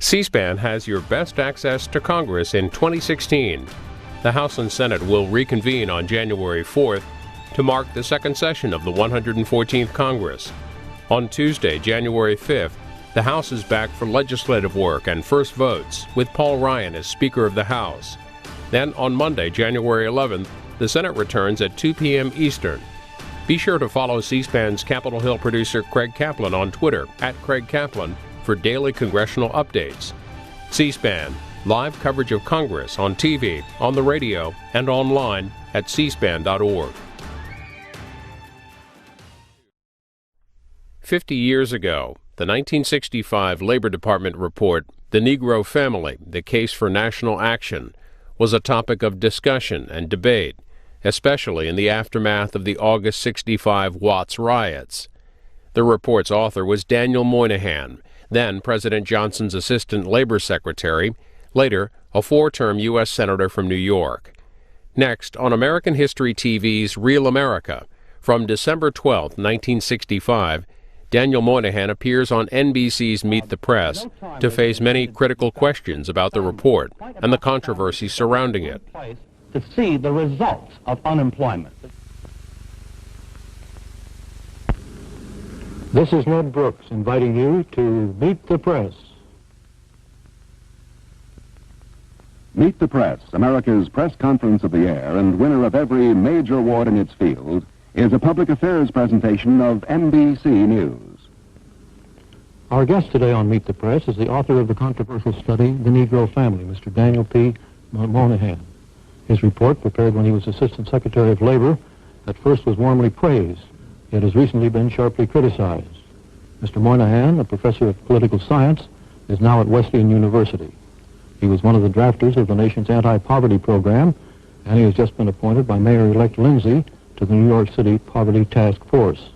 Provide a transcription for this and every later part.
C-SPAN has your best access to Congress in 2016. The House and Senate will reconvene on January 4th to mark the second session of the 114th Congress. On Tuesday, January 5th, the House is back for legislative work and first votes, with Paul Ryan as Speaker of the House. Then on Monday, January 11th, the Senate returns at 2 p.m. Eastern. Be sure to follow C-SPAN's Capitol Hill producer Craig Kaplan on Twitter @CraigKaplan for daily congressional updates. C-SPAN, live coverage of Congress on TV, on the radio, and online at cspan.org. 50 years ago, the 1965 Labor Department report, The Negro Family, The Case for National Action, was a topic of discussion and debate, especially in the aftermath of the August 65 Watts riots. The report's author was Daniel Moynihan, then President Johnson's assistant labor secretary, later a four-term U.S. Senator from New York. Next, on American History TV's Real America, from December 12, 1965, Daniel Moynihan appears on NBC's Meet the Press to face many critical questions about the report and the controversy surrounding it. To see the results of unemployment. This is Ned Brooks inviting you to Meet the Press. Meet the Press, America's press conference of the year and winner of every major award in its field, is a public affairs presentation of NBC News. Our guest today on Meet the Press is the author of the controversial study, The Negro Family, Mr. Daniel P. Moynihan. His report, prepared when he was Assistant Secretary of Labor, at first was warmly praised, yet has recently been sharply criticized. Mr. Moynihan, a professor of political science, is now at Wesleyan University. He was one of the drafters of the nation's anti-poverty program, and he has just been appointed by Mayor-elect Lindsay to the New York City Poverty Task Force.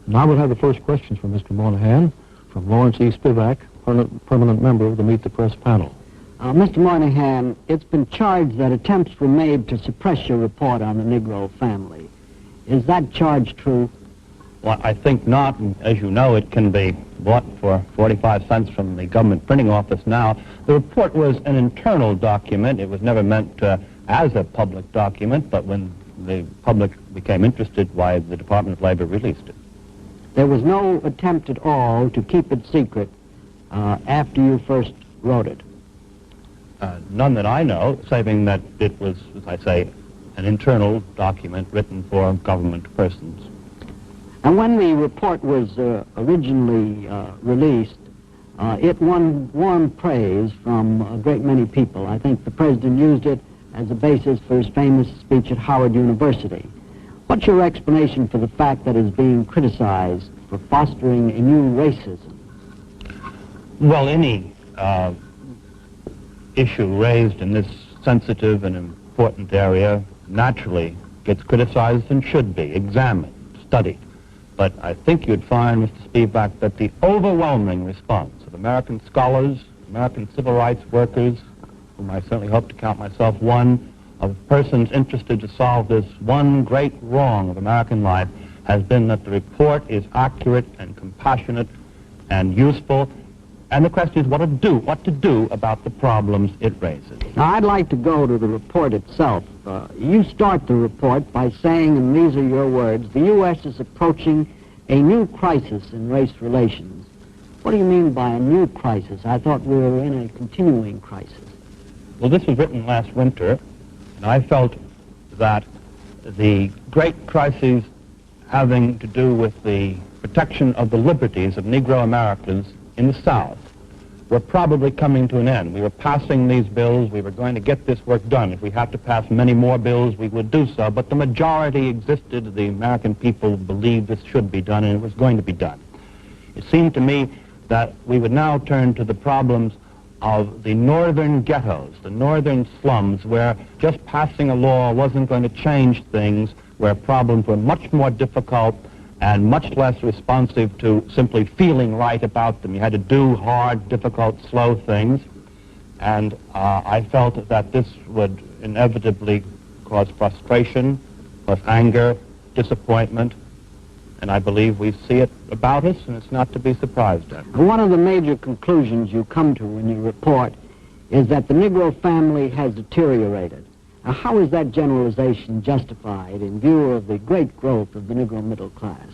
Now we'll have the first questions from Mr. Moynihan from Lawrence E. Spivak, permanent member of the Meet the Press panel. Mr. Moynihan, it's been charged that attempts were made to suppress your report on the Negro family. Is that charge true? Well, I think not. As you know, it can be bought for 45 cents from the government printing office now. The report was an internal document. It was never meant as a public document, but when the public became interested, why the Department of Labor released it. There was no attempt at all to keep it secret after you first wrote it? None that I know, saving that it was, as I say, an internal document written for government persons. And when the report was originally released, it won warm praise from a great many people. I think the President used it as a basis for his famous speech at Howard University. What's your explanation for the fact that it's being criticized for fostering a new racism? Well, any issue raised in this sensitive and important area naturally gets criticized and should be examined, studied. But I think you'd find, Mr. Spivak, that the overwhelming response of American scholars, American civil rights workers, whom I certainly hope to count myself one, of persons interested to solve this one great wrong of American life, has been that the report is accurate and compassionate and useful. And the question is what to do about the problems it raises. Now, I'd like to go to the report itself. You start the report by saying, and these are your words, the U.S. is approaching a new crisis in race relations. What do you mean by a new crisis? I thought we were in a continuing crisis. Well, this was written last winter, and I felt that the great crises having to do with the protection of the liberties of Negro Americans in the South were probably coming to an end. We were passing these bills. We were going to get this work done. If we had to pass many more bills, we would do so. But the majority existed. The American people believed this should be done, and it was going to be done. It seemed to me that we would now turn to the problems of the northern ghettos, the northern slums, where just passing a law wasn't going to change things, where problems were much more difficult and much less responsive to simply feeling right about them. You had to do hard, difficult, slow things. And I felt that this would inevitably cause frustration, cause anger, disappointment, And I believe we see it about us, and it's not to be surprised at. One of the major conclusions you come to in your report is that the Negro family has deteriorated. Now, how is that generalization justified in view of the great growth of the Negro middle class?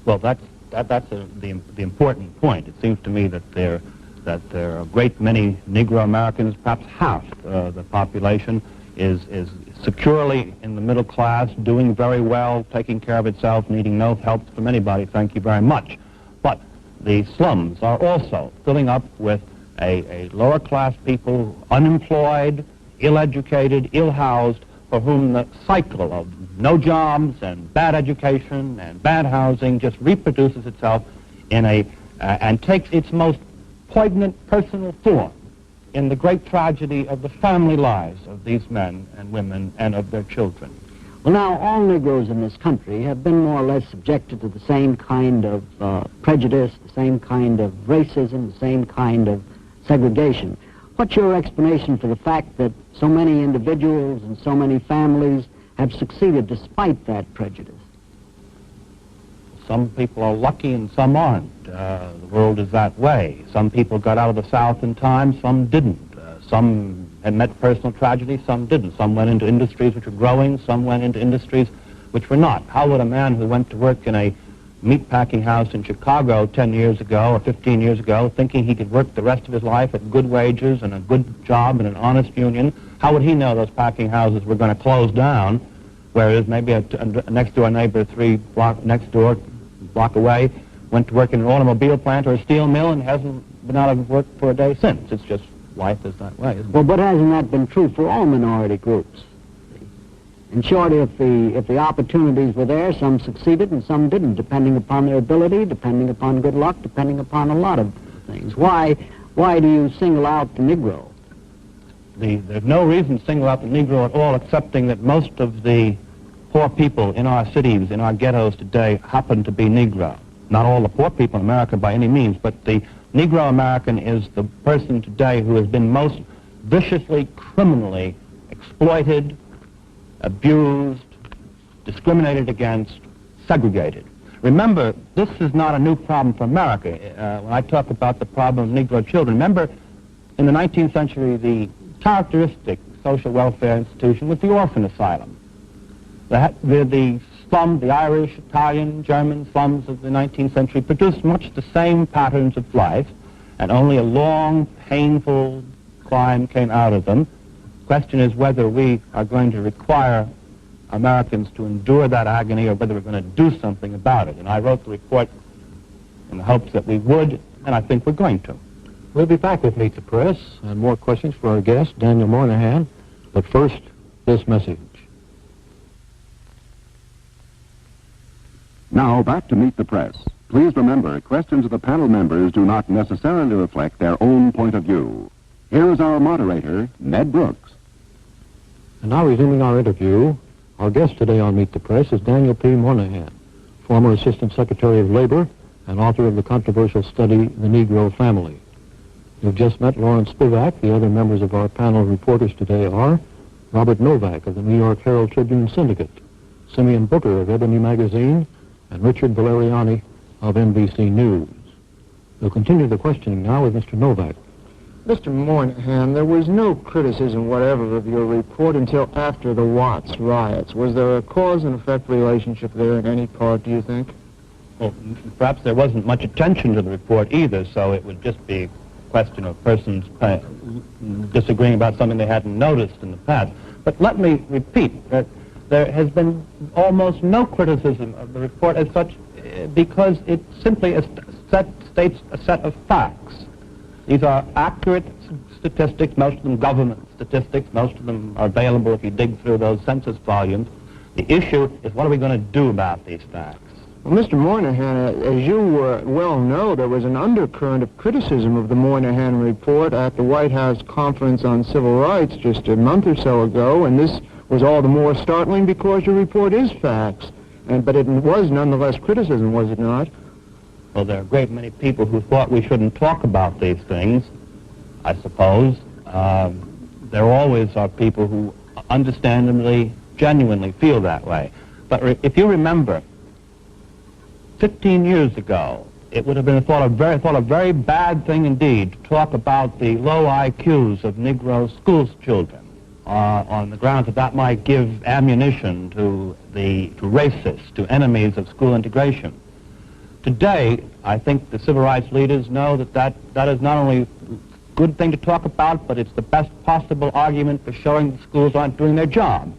Well, that's the important point. It seems to me that there are a great many Negro Americans, perhaps half the population, is securely in the middle class, doing very well, taking care of itself, needing no help from anybody, thank you very much. But the slums are also filling up with a lower class people, unemployed, ill-educated, ill-housed, for whom the cycle of no jobs and bad education and bad housing just reproduces itself in and takes its most poignant personal form in the great tragedy of the family lives of these men and women and of their children. Well, now, all Negroes in this country have been more or less subjected to the same kind of prejudice, the same kind of racism, the same kind of segregation. What's your explanation for the fact that so many individuals and so many families have succeeded despite that prejudice? Some people are lucky and some aren't. The world is that way. Some people got out of the South in time, some didn't. Some had met personal tragedy, some didn't. Some went into industries which were growing, some went into industries which were not. How would a man who went to work in a meatpacking house in Chicago 10 years ago or 15 years ago, thinking he could work the rest of his life at good wages and a good job and an honest union, how would he know those packing houses were going to close down, whereas maybe a next-door neighbor block away went to work in an automobile plant or a steel mill and hasn't been out of work for a day since. It's just life is that way, isn't it? Well, but hasn't that been true for all minority groups? In short, if the opportunities were there, some succeeded and some didn't, depending upon their ability, depending upon good luck, depending upon a lot of things. Why do you single out the Negro? There's no reason to single out the Negro at all, excepting that most of the poor people in our cities, in our ghettos today, happen to be Negro. Not all the poor people in America by any means, but the Negro American is the person today who has been most viciously, criminally exploited, abused, discriminated against, segregated. Remember, this is not a new problem for America. When I talk about the problem of Negro children, remember, in the 19th century, the characteristic social welfare institution was the orphan asylum. The slums, the Irish, Italian, German slums of the 19th century produced much the same patterns of life, and only a long, painful climb came out of them. The question is whether we are going to require Americans to endure that agony or whether we're going to do something about it. And I wrote the report in the hopes that we would, and I think we're going to. We'll be back with Meet the Press and more questions for our guest, Daniel Moynihan. But first, this message. Now, back to Meet the Press. Please remember, questions of the panel members do not necessarily reflect their own point of view. Here is our moderator, Ned Brooks. And now, resuming our interview, our guest today on Meet the Press is Daniel P. Moynihan, former Assistant Secretary of Labor and author of the controversial study, The Negro Family. You've just met Lawrence Spivak. The other members of our panel of reporters today are Robert Novak of the New York Herald Tribune Syndicate, Simeon Booker of Ebony Magazine, and Richard Valeriani of NBC News. We'll continue the questioning now with Mr. Novak. Mr. Moynihan, there was no criticism whatever of your report until after the Watts riots. Was there a cause and effect relationship there in any part, do you think? Well, perhaps there wasn't much attention to the report either, so it would just be a question of persons disagreeing about something they hadn't noticed in the past. But let me repeat that there has been almost no criticism of the report as such because it simply states a set of facts. These are accurate statistics, most of them government statistics, most of them are available if you dig through those census volumes. The issue is what are we going to do about these facts? Well, Mr. Moynihan, as you well know, there was an undercurrent of criticism of the Moynihan report at the White House Conference on Civil Rights just a month or so ago, and this was all the more startling because your report is facts. But it was nonetheless criticism, was it not? Well, there are a great many people who thought we shouldn't talk about these things, I suppose. There always are people who understandably, genuinely feel that way. But if you remember, 15 years ago, it would have been thought a very bad thing indeed to talk about the low IQs of Negro school children on the grounds that that might give ammunition to racists, to enemies of school integration. Today, I think the civil rights leaders know that is not only a good thing to talk about, but it's the best possible argument for showing the schools aren't doing their job.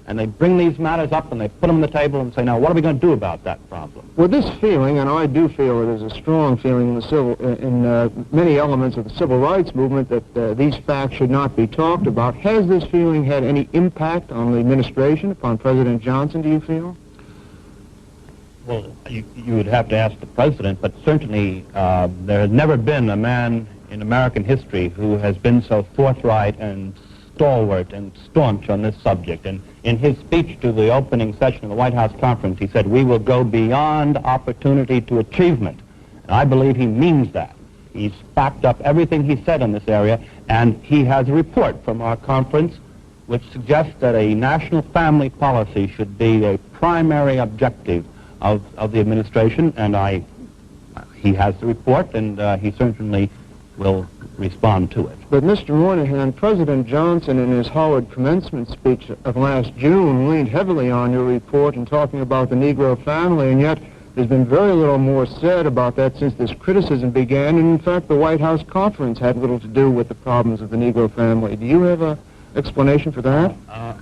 And they bring these matters up and they put them on the table and say, now, what are we going to do about that problem? With this feeling, and I do feel it is a strong feeling in many elements of the civil rights movement that these facts should not be talked about, has this feeling had any impact on the administration, upon President Johnson, do you feel? Well, you would have to ask the president, but certainly there has never been a man in American history who has been so forthright and stalwart and staunch on this subject. And in his speech to the opening session of the White House conference, he said, "We will go beyond opportunity to achievement." And I believe he means that. He's backed up everything he said in this area, and he has a report from our conference which suggests that a national family policy should be a primary objective of the administration, and he has the report, and he certainly will respond to it. But Mr. Moynihan, President Johnson in his Howard commencement speech of last June leaned heavily on your report in talking about the Negro family, and yet there's been very little more said about that since this criticism began, and in fact the White House conference had little to do with the problems of the Negro family. Do you have an explanation for that?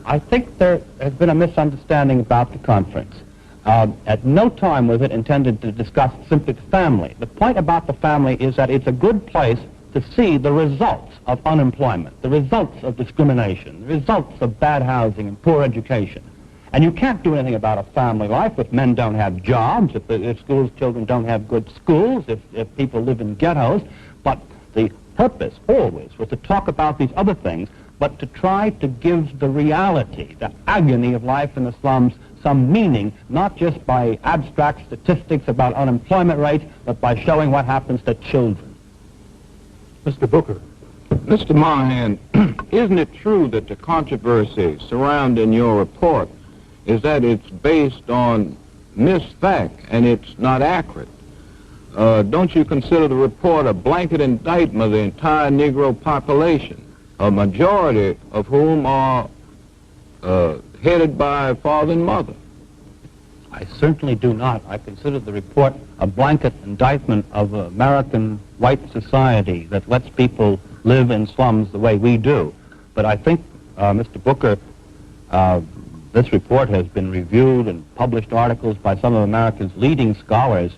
I think there has been a misunderstanding about the conference. At no time was it intended to discuss simply the family. The point about the family is that it's a good place to see the results of unemployment, the results of discrimination, the results of bad housing and poor education. And you can't do anything about a family life if men don't have jobs, if schools children don't have good schools, if people live in ghettos. But the purpose always was to talk about these other things, but to try to give the reality, the agony of life in the slums, some meaning, not just by abstract statistics about unemployment rates, but by showing what happens to children. Mr. Booker. Mr. Moynihan, isn't it true that the controversy surrounding your report is that it's based on misfact and it's not accurate? Don't you consider the report a blanket indictment of the entire Negro population, a majority of whom are headed by father and mother? I certainly do not. I consider the report a blanket indictment of American white society that lets people live in slums the way we do. But I think, Mr. Booker, this report has been reviewed and published articles by some of America's leading scholars,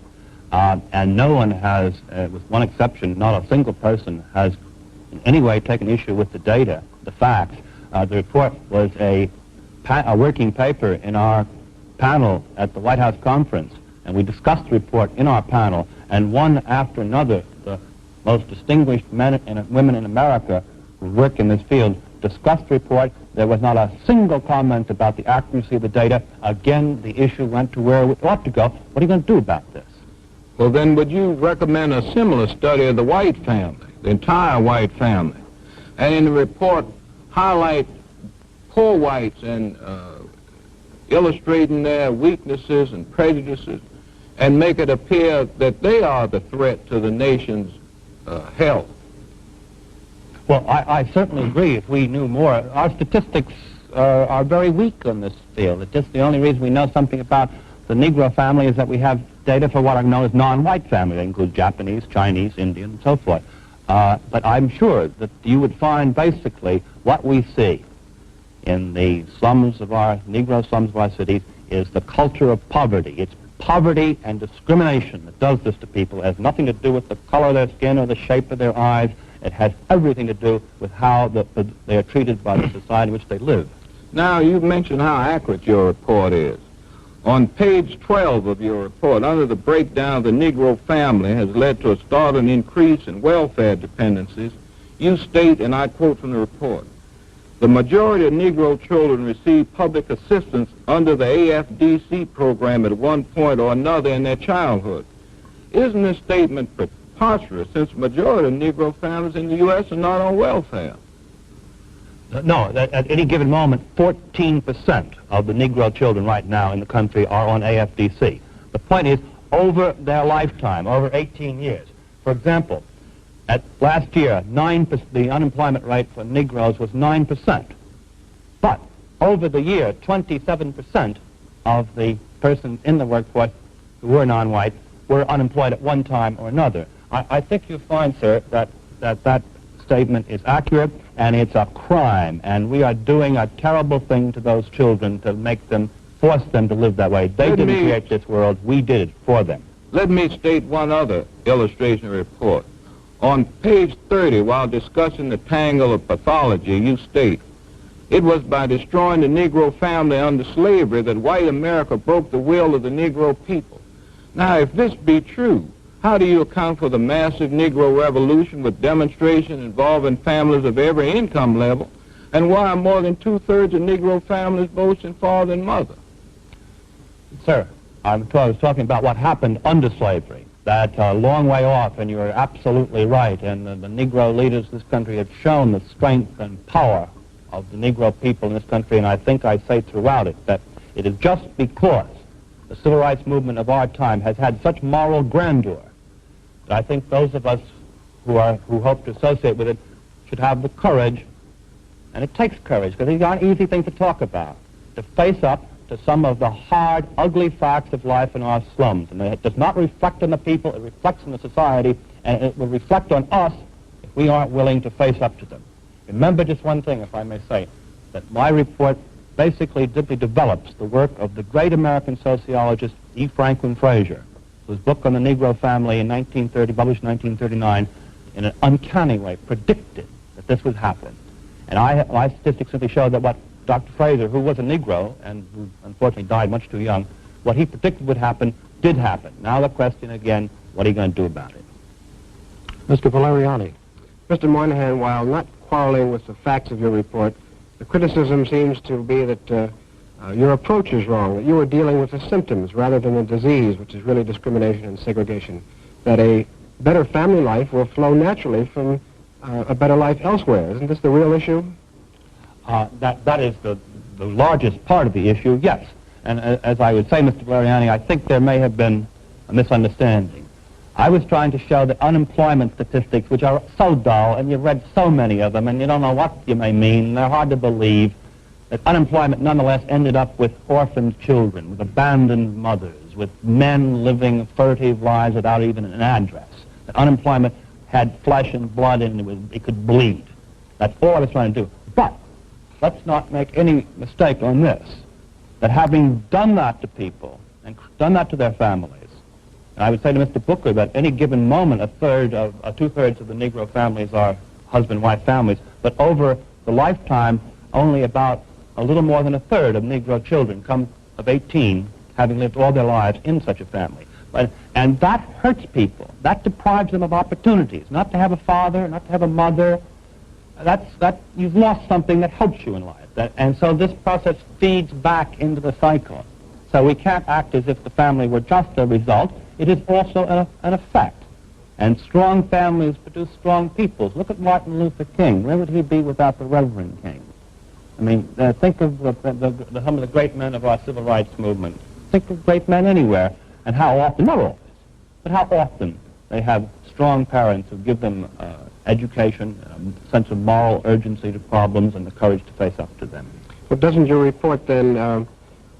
and no one has, with one exception, not a single person has in any way taken issue with the data, the facts. The report was a working paper in our panel at the White House conference, and we discussed the report in our panel, and one after another, the most distinguished men and women in America who work in this field discussed the report. There was not a single comment about the accuracy of the data. Again, the issue went to where it ought to go. What are you going to do about this? Well, then, would you recommend a similar study of the white family, the entire white family, and in the report highlight poor whites and illustrating their weaknesses and prejudices and make it appear that they are the threat to the nation's health? Well, I certainly agree if we knew more. Our statistics are very weak on this field. It's just the only reason we know something about the Negro family is that we have data for what are known as non-white families. They include Japanese, Chinese, Indian, and so forth. But I'm sure that you would find basically what we see in the slums of our, Negro slums of our cities, is the culture of poverty. It's poverty and discrimination that does this to people. It has nothing to do with the color of their skin or the shape of their eyes. It has everything to do with how they are treated by the society in which they live. Now, you've mentioned how accurate your report is. On page 12 of your report, under the breakdown of the Negro family has led to a startling increase in welfare dependencies, you state, and I quote from the report, "The majority of Negro children receive public assistance under the AFDC program at one point or another in their childhood." Isn't this statement preposterous, since the majority of Negro families in the U.S. are not on welfare? No, at any given moment, 14% of the Negro children right now in the country are on AFDC. The point is, over their lifetime, over 18 years. For example, at last year, the unemployment rate for Negroes was 9%. But over the year, 27% of the persons in the workforce who were non-white were unemployed at one time or another. I think you'll find, sir, that statement is accurate, and it's a crime, and we are doing a terrible thing to those children to force them to live that way. They didn't create this world, we did it for them. Let me state one other illustration report. On page 30, while discussing the tangle of pathology, you state, "It was by destroying the Negro family under slavery that white America broke the will of the Negro people." Now, if this be true, how do you account for the massive Negro revolution with demonstrations involving families of every income level? And why are more than two-thirds of Negro families boasting father and mother? Sir, I was talking about what happened under slavery. That's a long way off, and you're absolutely right. And the Negro leaders of this country have shown the strength and power of the Negro people in this country, and I think I say throughout it that it is just because the civil rights movement of our time has had such moral grandeur that I think those of us who hope to associate with it should have the courage, and it takes courage, because these aren't easy things to talk about, to face up to some of the hard, ugly facts of life in our slums. And it does not reflect on the people, it reflects on the society, and it will reflect on us if we aren't willing to face up to them. Remember just one thing, if I may say, that my report basically simply develops the work of the great American sociologist E. Franklin Frazier, whose book on the Negro family in 1930, published in 1939, in an uncanny way predicted that this would happen. And my statistics simply show that what Dr. Frazier, who was a Negro and who unfortunately died much too young, what he predicted would happen did happen. Now the question again, what are you going to do about it? Mr. Valeriani. Mr. Moynihan, while not quarreling with the facts of your report, the criticism seems to be that your approach is wrong, that you are dealing with the symptoms rather than the disease, which is really discrimination and segregation, that a better family life will flow naturally from a better life elsewhere. Isn't this the real issue? That is the largest part of the issue, yes. And as I would say, Mr. Valeriani, I think there may have been a misunderstanding. I was trying to show that unemployment statistics, which are so dull, and you've read so many of them, and you don't know what you may mean, they're hard to believe, that unemployment nonetheless ended up with orphaned children, with abandoned mothers, with men living furtive lives without even an address. That unemployment had flesh and blood, and it could bleed. That's all I was trying to do. But let's not make any mistake on this, that having done that to people and done that to their families, and I would say to Mr. Booker that any given moment, two-thirds of the Negro families are husband-wife families, but over the lifetime, only about a little more than a third of Negro children come of 18 having lived all their lives in such a family. And that hurts people. That deprives them of opportunities, not to have a father, not to have a mother. You've lost something that helps you in life. And so this process feeds back into the cycle. So we can't act as if the family were just a result. It is also an effect. And strong families produce strong peoples. Look at Martin Luther King. Where would he be without the Reverend King? I mean, think of some of the great men of our civil rights movement. Think of great men anywhere, and how often, not always, but how often they have strong parents who give them education, a sense of moral urgency to problems, and the courage to face up to them. Well, doesn't your report then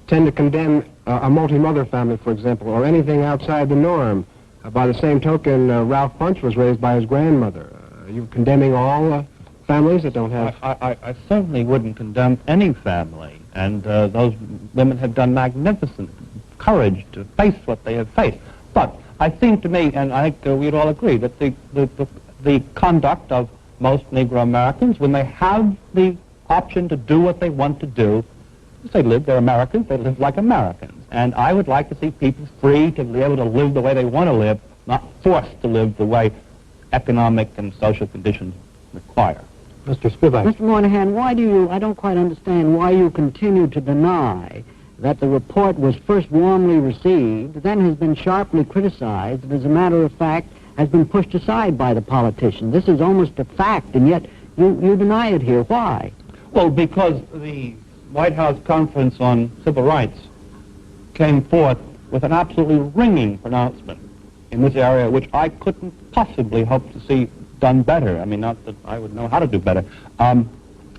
tend to condemn a multi-mother family, for example, or anything outside the norm? By the same token, Ralph Bunche was raised by his grandmother. Are you condemning all families that don't have... I certainly wouldn't condemn any family, and those women have done magnificent courage to face what they have faced. But I think to me, and I think we'd all agree, that the conduct of most Negro Americans, when they have the option to do what they want to do, they're Americans, they live like Americans. And I would like to see people free to be able to live the way they want to live, not forced to live the way economic and social conditions require. Mr. Spivak. Mr. Moynihan, I don't quite understand why you continue to deny that the report was first warmly received, then has been sharply criticized, and as a matter of fact, has been pushed aside by the politicians. This is almost a fact, and yet you deny it here. Why? Well, because the White House Conference on Civil Rights came forth with an absolutely ringing pronouncement in this area, which I couldn't possibly hope to see done better. I mean, not that I would know how to do better.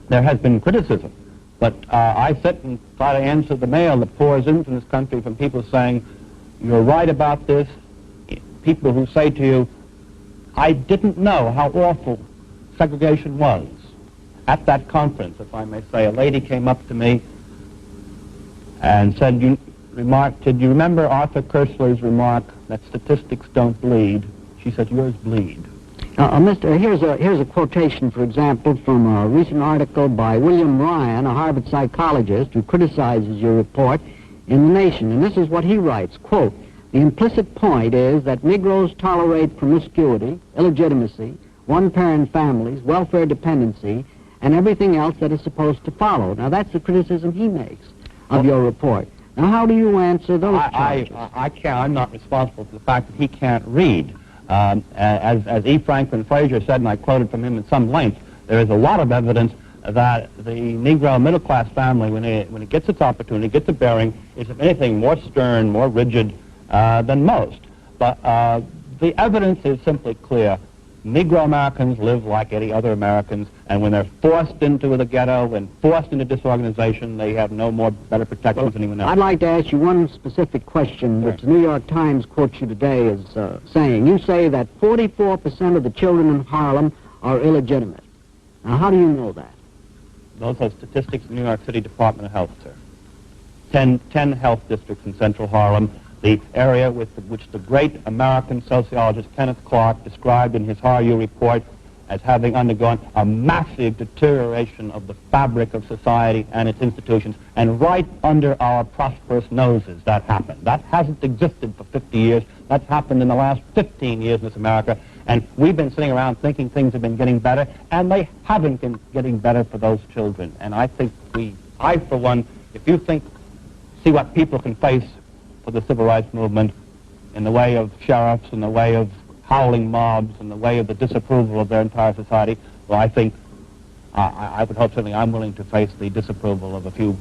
There has been criticism, but I sit and try to answer the mail that pours in from this country from people saying, you're right about this. People who say to you, I didn't know how awful segregation was. At that conference, if I may say, a lady came up to me and said, did you remember Arthur Koestler's remark that statistics don't bleed? She said, yours bleed. Here's a quotation, for example, from a recent article by William Ryan, a Harvard psychologist, who criticizes your report in The Nation. And this is what he writes, quote, the implicit point is that Negroes tolerate promiscuity, illegitimacy, one-parent families, welfare dependency, and everything else that is supposed to follow. Now, that's the criticism he makes of your report. Now, how do you answer those charges? I can't. I'm not responsible for the fact that he can't read. As E. Franklin Frazier said, and I quoted from him at some length, there is a lot of evidence that the Negro middle-class family, when it gets its opportunity, gets a bearing, is, if anything, more stern, more rigid than most. But the evidence is simply clear. Negro Americans live like any other Americans, and when they're forced into the ghetto and forced into disorganization, they have no more better protections than anyone else. I'd like to ask you one specific question, which the New York Times quotes you today as saying. You say that 44% of the children in Harlem are illegitimate. Now, how do you know that? Those are statistics in the New York City Department of Health, sir. 10 health districts in central Harlem. The area which the great American sociologist Kenneth Clark described in his HRU report as having undergone a massive deterioration of the fabric of society and its institutions, and right under our prosperous noses that happened. That hasn't existed for 50 years. That's happened in the last 15 years in this America, and we've been sitting around thinking things have been getting better, and they haven't been getting better for those children. And I think I for one, if you see what people can face for the civil rights movement in the way of sheriffs, in the way of howling mobs, in the way of the disapproval of their entire society, well, I think I would hope certainly I'm willing to face the disapproval of a few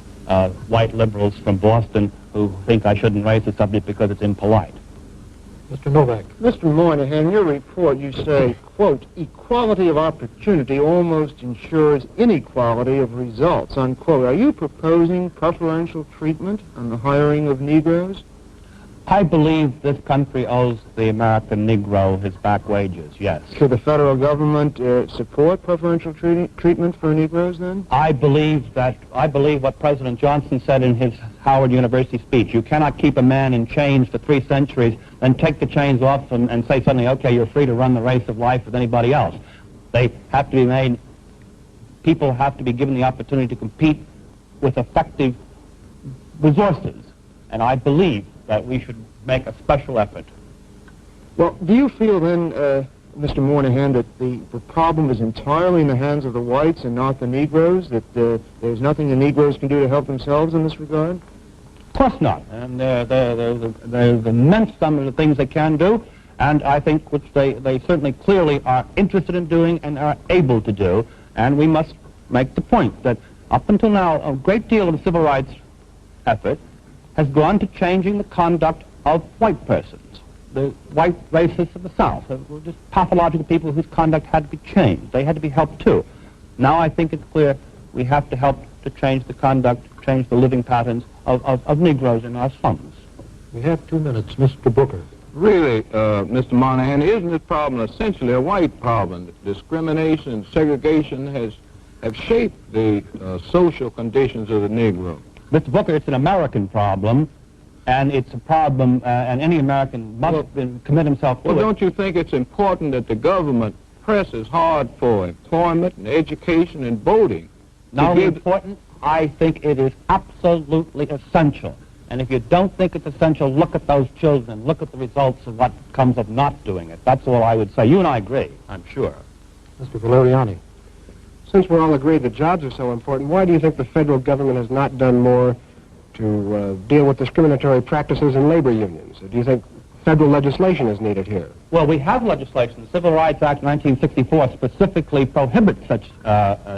white liberals from Boston who think I shouldn't raise the subject because it's impolite. Mr. Novak. Mr. Moynihan, in your report you say, quote, equality of opportunity almost ensures inequality of results, unquote. Are you proposing preferential treatment on the hiring of Negroes? I believe this country owes the American Negro his back wages, yes. Should the federal government support preferential treatment for Negroes, then? I believe what President Johnson said in his Howard University speech. You cannot keep a man in chains for 3 centuries, then take the chains off and say suddenly, okay, you're free to run the race of life with anybody else. They have to be made, people have to be given the opportunity to compete with effective resources. And I believe that we should make a special effort. Well, do you feel then, Mr. Moynihan, that the problem is entirely in the hands of the whites and not the Negroes, that there's nothing the Negroes can do to help themselves in this regard? Of course not. And there's immense sum of the things they can do, and I think which they certainly clearly are interested in doing and are able to do. And we must make the point that up until now, a great deal of the civil rights effort has gone to changing the conduct of white persons. The white racists of the South were just pathological people whose conduct had to be changed. They had to be helped too. Now I think it's clear we have to help to change the conduct, change the living patterns of Negroes in our slums. We have 2 minutes. Mr. Booker. Really, Mr. Moynihan, isn't this problem essentially a white problem? Discrimination and segregation have shaped the social conditions of the Negro. Mr. Booker, it's an American problem, and it's a problem, and any American must commit himself to it. Well, don't you think it's important that the government presses hard for employment and education and voting? Not only important, I think it is absolutely essential. And if you don't think it's essential, look at those children. Look at the results of what comes of not doing it. That's all I would say. You and I agree, I'm sure. Mr. Valeriani. Since we're all agreed that jobs are so important, why do you think the federal government has not done more to deal with discriminatory practices in labor unions? Do you think federal legislation is needed here. Well, we have legislation. The Civil Rights Act 1964 specifically prohibits such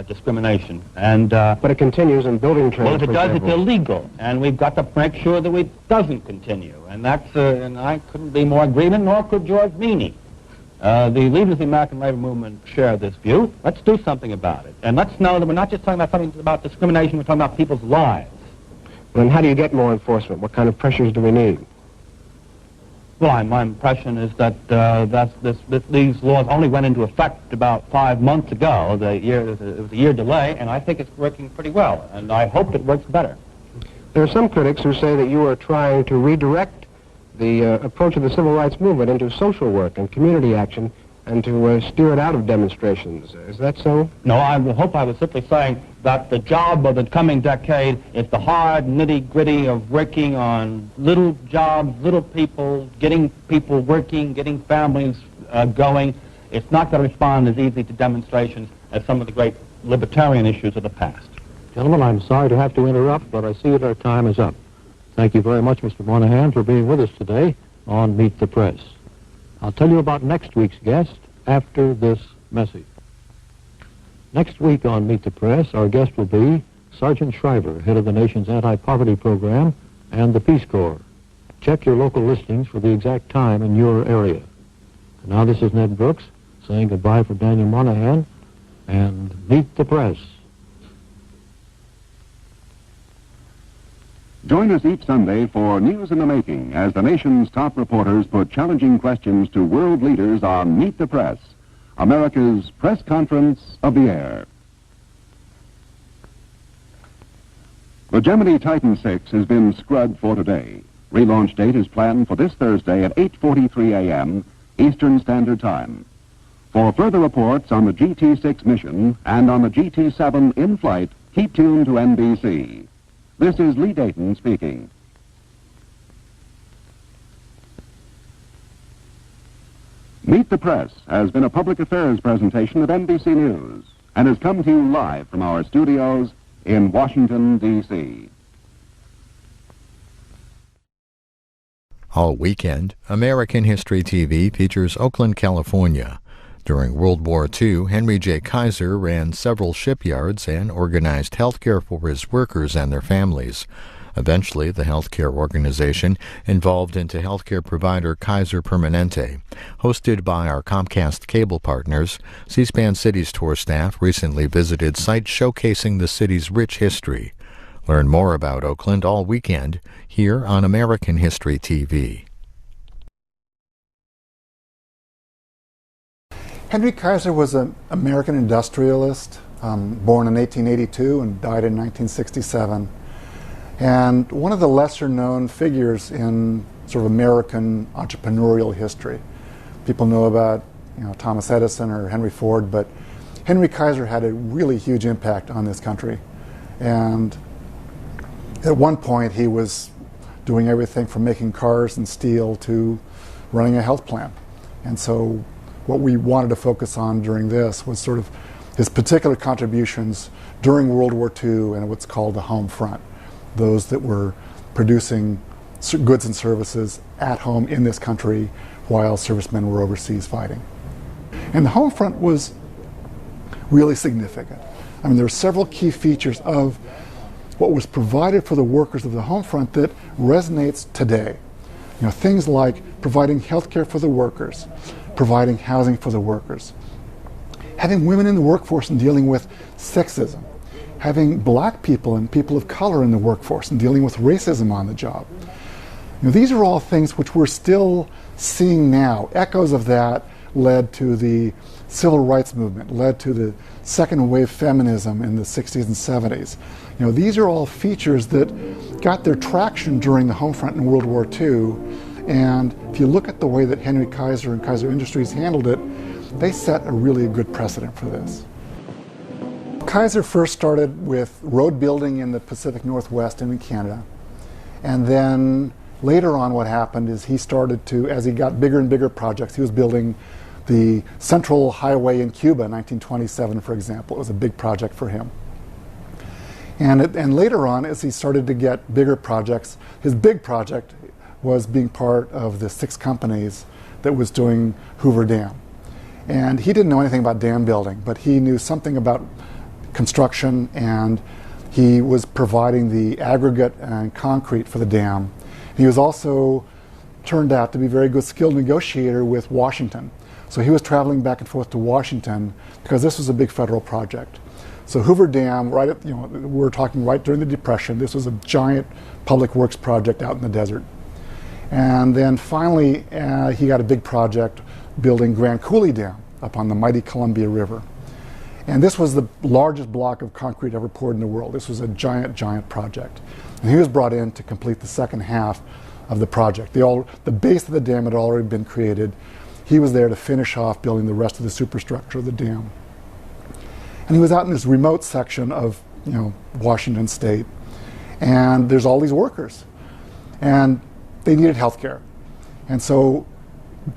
discrimination. And but it continues in building trades. well, if it for does, example. it's illegal, and we've got to make sure that it doesn't continue. And that's and I couldn't be more agreement, nor could George Meany. The leaders of the American labor movement share this view. Let's do something about it, and let's know that we're not just talking about something about discrimination. We're talking about people's lives. Well, then how do you get more enforcement? What kind of pressures do we need? Well, my impression is that these laws only went into effect about 5 months ago. It was a year delay, and I think it's working pretty well, and I hope it works better. There are some critics who say that you are trying to redirect the approach of the civil rights movement into social work and community action and to steer it out of demonstrations. Is that so? No, I hope I was simply saying that the job of the coming decade is the hard nitty-gritty of working on little jobs, little people, getting people working, getting families going. It's not going to respond as easily to demonstrations as some of the great libertarian issues of the past. Gentlemen, I'm sorry to have to interrupt, but I see that our time is up. Thank you very much, Mr. Moynihan, for being with us today on Meet the Press. I'll tell you about next week's guest after this message. Next week on Meet the Press, our guest will be Sergeant Shriver, head of the nation's anti-poverty program and the Peace Corps. Check your local listings for the exact time in your area. And now this is Ned Brooks saying goodbye for Daniel Moynihan and Meet the Press. Join us each Sunday for News in the Making as the nation's top reporters put challenging questions to world leaders on Meet the Press, America's press conference of the air. The Gemini Titan 6 has been scrubbed for today. Relaunch date is planned for this Thursday at 8:43 a.m. Eastern Standard Time. For further reports on the GT-6 mission and on the GT-7 in flight, keep tuned to NBC. This is Lee Dayton speaking. Meet the Press has been a public affairs presentation of NBC News and has come to you live from our studios in Washington, D.C. All weekend, American History TV features Oakland, California. During World War II, Henry J. Kaiser ran several shipyards and organized health care for his workers and their families. Eventually, the healthcare organization evolved into healthcare provider Kaiser Permanente. Hosted by our Comcast cable partners, C-SPAN Cities tour staff recently visited sites showcasing the city's rich history. Learn more about Oakland all weekend here on American History TV. Henry Kaiser was an American industrialist, born in 1882 and died in 1967. And one of the lesser-known figures in sort of American entrepreneurial history. People know about, Thomas Edison or Henry Ford, but Henry Kaiser had a really huge impact on this country. And at one point, he was doing everything from making cars and steel to running a health plan. And so what we wanted to focus on during this was sort of his particular contributions during World War II and what's called the home front, those that were producing goods and services at home in this country while servicemen were overseas fighting. And the home front was really significant. I mean, there are several key features of what was provided for the workers of the home front that resonates today. Things like providing health care for the workers, providing housing for the workers, having women in the workforce and dealing with sexism, having black people and people of color in the workforce and dealing with racism on the job. These are all things which we're still seeing now. Echoes of that led to the civil rights movement, led to the second wave feminism in the 60s and 70s. These are all features that got their traction during the home front in World War II. And if you look at the way that Henry Kaiser and Kaiser Industries handled it, they set a really good precedent for this. Kaiser first started with road building in the Pacific Northwest and in Canada. And then later on what happened is he started to, as he got bigger and bigger projects, he was building the Central Highway in Cuba in 1927, for example. It was a big project for him. And later on, as he started to get bigger projects, his big project was being part of the 6 companies that was doing Hoover Dam. And he didn't know anything about dam building, but he knew something about construction, and he was providing the aggregate and concrete for the dam. He was also turned out to be a very good skilled negotiator with Washington. So he was traveling back and forth to Washington because this was a big federal project. So Hoover Dam, right at, we're talking right during the Depression, this was a giant public works project out in the desert. And then finally, he got a big project building Grand Coulee Dam up on the mighty Columbia River. And this was the largest block of concrete ever poured in the world. This was a giant, giant project. And he was brought in to complete the second half of the project. The base of the dam had already been created. He was there to finish off building the rest of the superstructure of the dam. And he was out in this remote section of, Washington State. And there's all these workers. And they needed health care. And so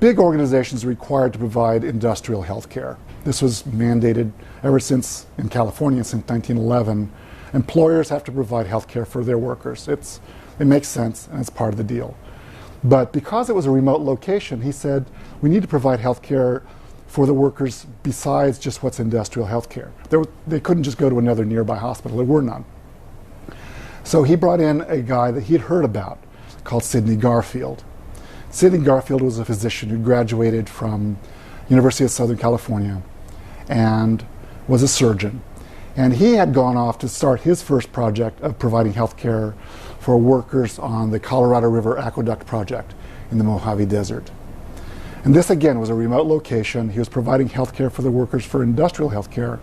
big organizations are required to provide industrial health care. This was mandated ever since in California since 1911. Employers have to provide health care for their workers. It makes sense, and it's part of the deal. But because it was a remote location, he said, we need to provide health care for the workers besides just what's industrial health care. They couldn't just go to another nearby hospital. There were none. So he brought in a guy that he'd heard about called Sidney Garfield. Sidney Garfield was a physician who graduated from University of Southern California and was a surgeon. And he had gone off to start his first project of providing health care for workers on the Colorado River Aqueduct project in the Mojave Desert. And this again was a remote location. He was providing health care for the workers for industrial health care.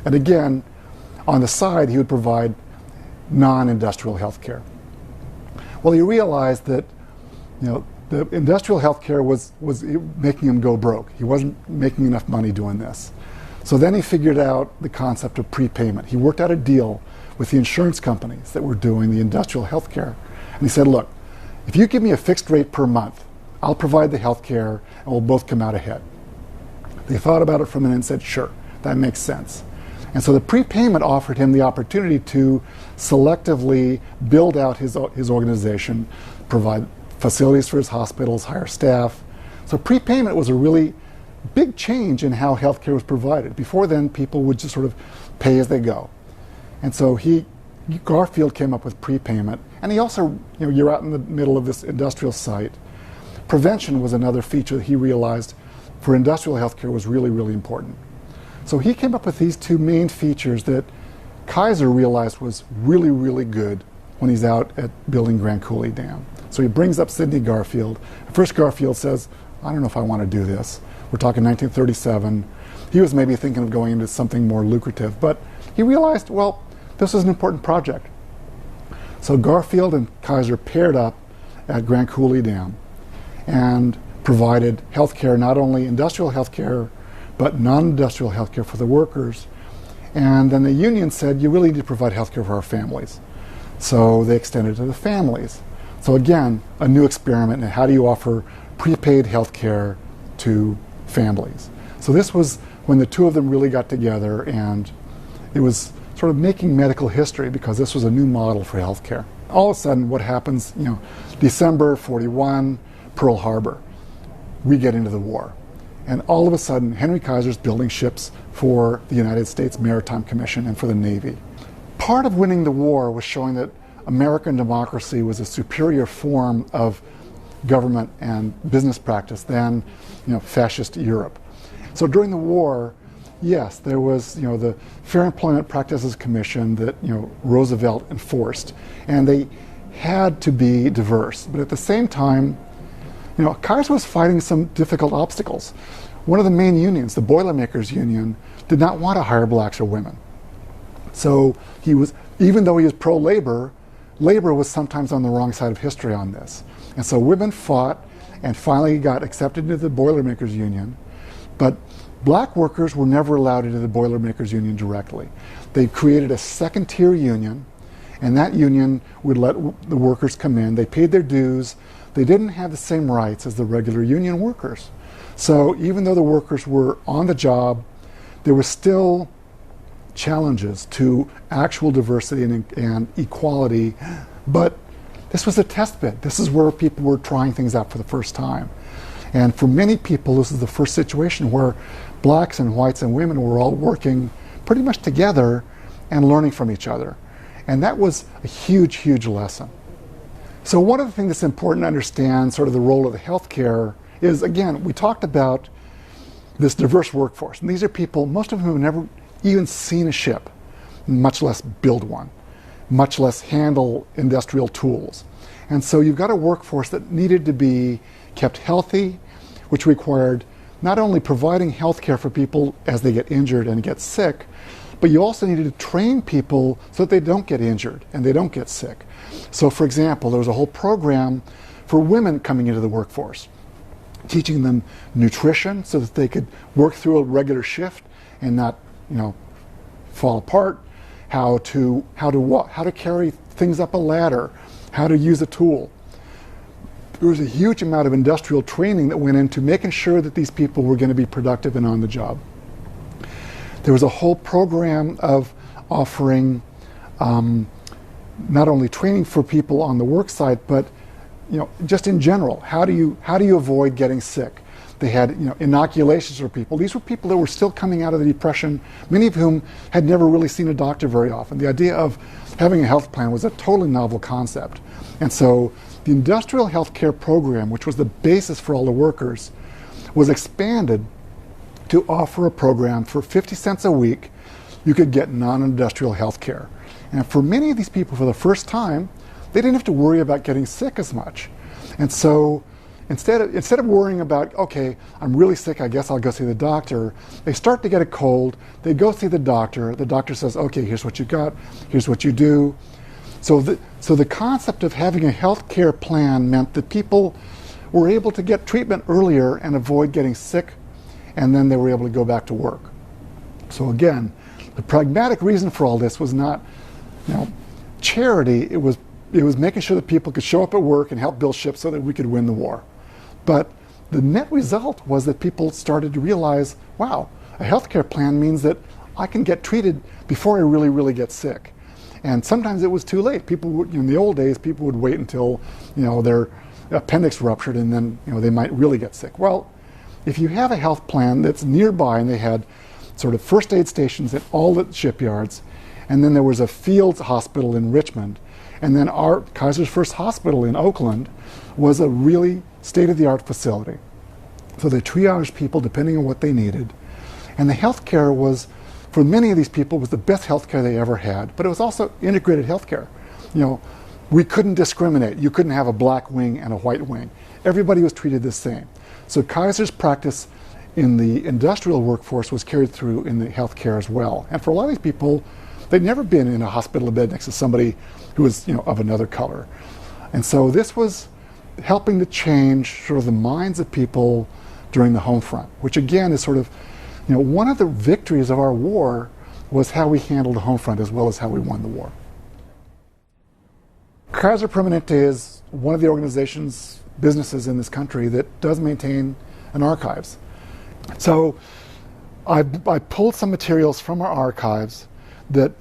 And again, on the side, he would provide non-industrial health care. Well, he realized that, the industrial health care was making him go broke. He wasn't making enough money doing this. So then he figured out the concept of prepayment. He worked out a deal with the insurance companies that were doing the industrial health care. And he said, look, if you give me a fixed rate per month, I'll provide the health care and we'll both come out ahead. They thought about it for a minute and said, sure, that makes sense. And so the prepayment offered him the opportunity to selectively build out his organization, provide facilities for his hospitals, hire staff. So prepayment was a really big change in how healthcare was provided. Before then, people would just sort of pay as they go. And so Garfield came up with prepayment. And he also, you're out in the middle of this industrial site. Prevention was another feature that he realized for industrial healthcare was really, really important. So he came up with these 2 main features that Kaiser realized was really, really good when he's out at building Grand Coulee Dam. So he brings up Sidney Garfield. First, Garfield says, I don't know if I want to do this. We're talking 1937. He was maybe thinking of going into something more lucrative, but he realized, well, this is an important project. So Garfield and Kaiser paired up at Grand Coulee Dam and provided health care, not only industrial health care, but non-industrial health care for the workers. And then the union said, you really need to provide health care for our families. So they extended it to the families. So again, a new experiment in how do you offer prepaid health care to families. So this was when the 2 of them really got together, and it was sort of making medical history because this was a new model for health care. All of a sudden, what happens, December 41, Pearl Harbor, we get into the war. And all of a sudden, Henry Kaiser's building ships for the United States Maritime Commission and for the Navy. Part of winning the war was showing that American democracy was a superior form of government and business practice than, fascist Europe. So during the war, yes, there was, the Fair Employment Practices Commission that, Roosevelt enforced, and they had to be diverse. But at the same time, Kaiser was fighting some difficult obstacles. One of the main unions, the Boilermakers Union, did not want to hire blacks or women. So even though he was pro-labor, labor was sometimes on the wrong side of history on this. And so women fought and finally got accepted into the Boilermakers Union. But black workers were never allowed into the Boilermakers Union directly. They created a second-tier union, and that union would let the workers come in. They paid their dues. They didn't have the same rights as the regular union workers. So even though the workers were on the job, there were still challenges to actual diversity and equality, but This was a test bed. This is where people were trying things out for the first time. And for many people, this is the first situation where blacks and whites and women were all working pretty much together and learning from each other. And that was a huge, huge lesson. So one of the things that's important to understand, sort of the role of the healthcare, is, again, we talked about this diverse workforce. And these are people, most of whom have never even seen a ship, much less build one, much less handle industrial tools. And so you've got a workforce that needed to be kept healthy, which required not only providing health care for people as they get injured and get sick, but you also needed to train people so that they don't get injured and they don't get sick. So for example, there was a whole program for women coming into the workforce, teaching them nutrition so that they could work through a regular shift and not, fall apart, how to carry things up a ladder, how to use a tool. There was a huge amount of industrial training that went into making sure that these people were going to be productive and on the job. There was a whole program of offering not only training for people on the work site, but just in general, how do you avoid getting sick? They had inoculations for people. These were people that were still coming out of the Depression, many of whom had never really seen a doctor very often. The idea of having a health plan was a totally novel concept. And so the industrial health care program, which was the basis for all the workers, was expanded to offer a program for 50 cents a week. You could get non-industrial health care. And for many of these people, for the first time, they didn't have to worry about getting sick as much. And so instead of worrying about, okay, I'm really sick, I guess I'll go see the doctor, they start to get a cold, they go see the doctor says, okay, here's what you got, here's what you do. So the concept of having a health care plan meant that people were able to get treatment earlier and avoid getting sick, and then they were able to go back to work. So again, the pragmatic reason for all this was not charity, it was making sure that people could show up at work and help build ships so that we could win the war. But the net result was that people started to realize, wow, a healthcare plan means that I can get treated before I really, really get sick. And sometimes it was too late. People would, in the old days, people would wait until their appendix ruptured and then they might really get sick. Well, if you have a health plan that's nearby, and they had sort of first aid stations at all the shipyards, and then there was a field hospital in Richmond, and then our Kaiser's First Hospital in Oakland was a really state-of-the-art facility. So they triaged people depending on what they needed. And the health care was, for many of these people, was the best health care they ever had, but it was also integrated health care. We couldn't discriminate. You couldn't have a black wing and a white wing. Everybody was treated the same. So Kaiser's practice in the industrial workforce was carried through in the health care as well. And for a lot of these people, they'd never been in a hospital bed next to somebody who was of another color. And so this was helping to change sort of the minds of people during the home front, which again is sort of, one of the victories of our war was how we handled the home front as well as how we won the war. Kaiser Permanente is one of the businesses in this country that does maintain an archives. So I pulled some materials from our archives that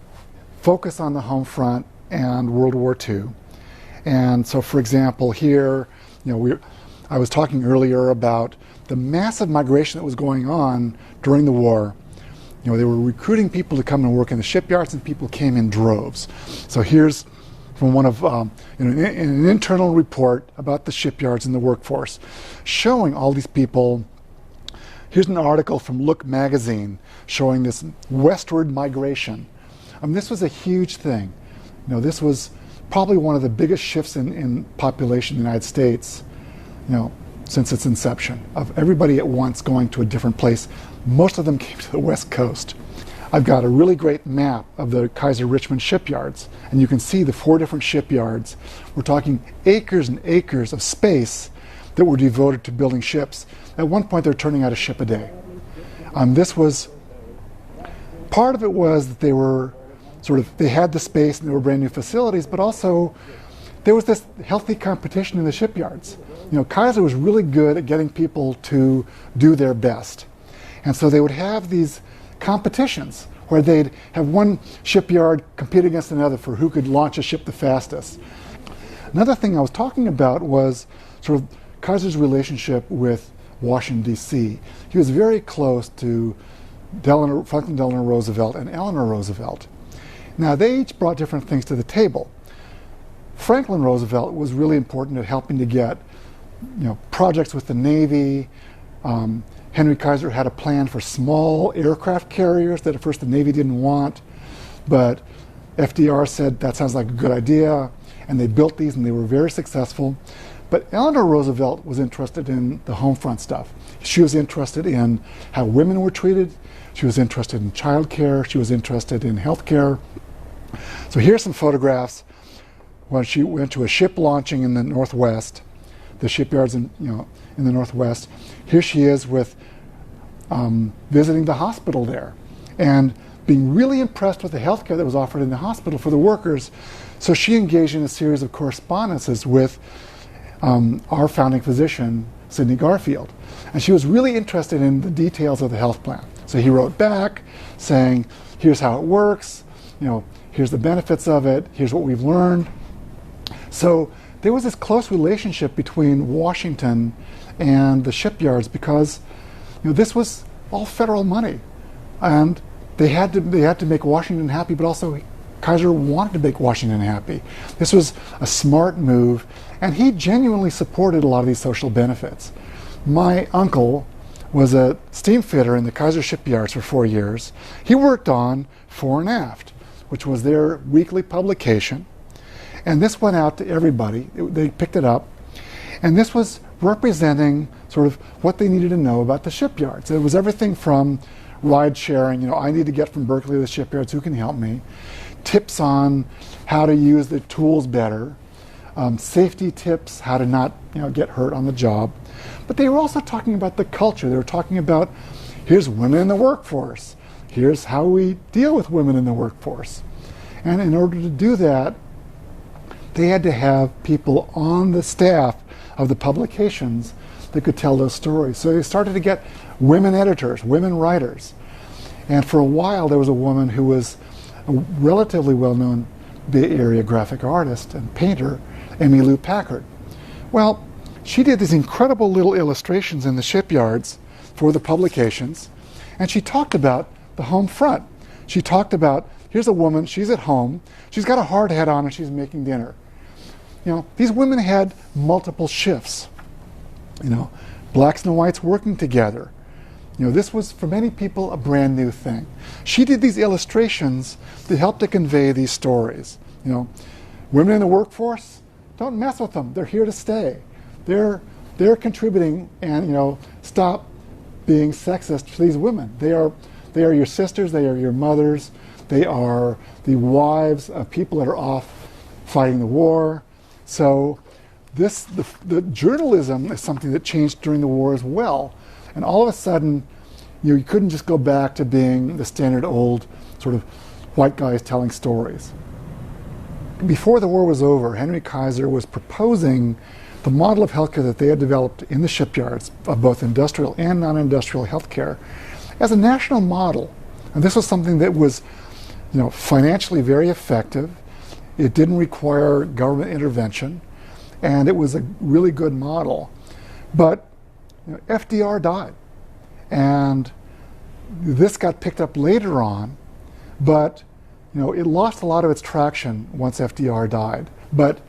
focus on the home front and World War II. And so, for example, here, I was talking earlier about the massive migration that was going on during the war. They were recruiting people to come and work in the shipyards, and people came in droves. So here's from one of an internal report about the shipyards and the workforce, showing all these people. Here's an article from Look magazine showing this westward migration. This was a huge thing. This was probably one of the biggest shifts in population in the United States, since its inception, of everybody at once going to a different place. Most of them came to the West Coast. I've got a really great map of the Kaiser Richmond shipyards, and you can see the 4 different shipyards. We're talking acres and acres of space that were devoted to building ships. At one point, they're turning out a ship a day. Part of it was that they had the space and they were brand new facilities, but also there was this healthy competition in the shipyards. Kaiser was really good at getting people to do their best. And so they would have these competitions where they'd have one shipyard compete against another for who could launch a ship the fastest. Another thing I was talking about was sort of Kaiser's relationship with Washington, D.C. He was very close to Franklin Delano Roosevelt and Eleanor Roosevelt. Now, they each brought different things to the table. Franklin Roosevelt was really important at helping to get, projects with the Navy. Henry Kaiser had a plan for small aircraft carriers that at first the Navy didn't want, but FDR said that sounds like a good idea, and they built these and they were very successful. But Eleanor Roosevelt was interested in the home front stuff. She was interested in how women were treated. She was interested in child care. She was interested in health care. So here's some photographs when she went to a ship launching in the Northwest, the shipyards in the Northwest. Here she is with visiting the hospital there and being really impressed with the health care that was offered in the hospital for the workers. So she engaged in a series of correspondences with our founding physician, Sidney Garfield. And she was really interested in the details of the health plan. So he wrote back saying, here's how it works, here's the benefits of it, here's what we've learned. So there was this close relationship between Washington and the shipyards because this was all federal money. And they had to make Washington happy, but also Kaiser wanted to make Washington happy. This was a smart move, and he genuinely supported a lot of these social benefits. My uncle was a steam fitter in the Kaiser shipyards for 4 years. He worked on Fore and Aft, which was their weekly publication. And this went out to everybody. They picked it up. And this was representing sort of what they needed to know about the shipyards. It was everything from ride sharing, I need to get from Berkeley to the shipyards, who can help me? Tips on how to use the tools better, safety tips, how to not get hurt on the job. But they were also talking about the culture. They were talking about, here's women in the workforce. Here's how we deal with women in the workforce. And in order to do that, they had to have people on the staff of the publications that could tell those stories. So they started to get women editors, women writers. And for a while, there was a woman who was a relatively well-known Bay Area graphic artist and painter, Emmylou Packard. Well, she did these incredible little illustrations in the shipyards for the publications, and she talked about the home front. She talked about, here's a woman, she's at home, she's got a hard hat on and she's making dinner. These women had multiple shifts, blacks and whites working together. This was, for many people, a brand new thing. She did these illustrations that helped to convey these stories. Women in the workforce, don't mess with them. They're here to stay. They're contributing, and stop being sexist to these women. They are your sisters. They are your mothers. They are the wives of people that are off fighting the war. So the journalism is something that changed during the war as well. And all of a sudden, you couldn't just go back to being the standard old sort of white guys telling stories. Before the war was over, Henry Kaiser was proposing the model of healthcare that they had developed in the shipyards of both industrial and non-industrial healthcare as a national model. And this was something that was, financially very effective. It didn't require government intervention, and it was a really good model. But FDR died, and this got picked up later on, but it lost a lot of its traction once FDR died. But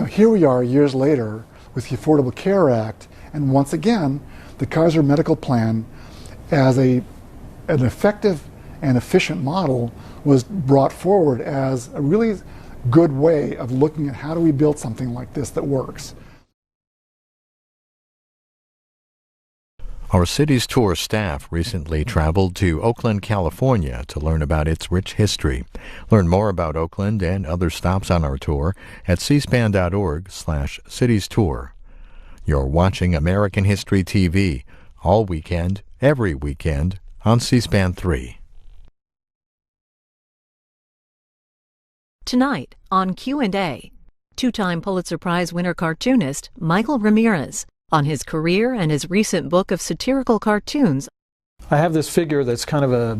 here we are years later with the Affordable Care Act, and once again, the Kaiser Medical Plan, as an effective and efficient model, was brought forward as a really good way of looking at how do we build something like this that works. Our Cities Tour staff recently traveled to Oakland, California to learn about its rich history. Learn more about Oakland and other stops on our tour at cspan.org/Cities Tour. You're watching American History TV all weekend, every weekend on C-SPAN 3. Tonight on Q&A, two-time Pulitzer Prize winner cartoonist Michael Ramirez on his career and his recent book of satirical cartoons. I have this figure that's kind of a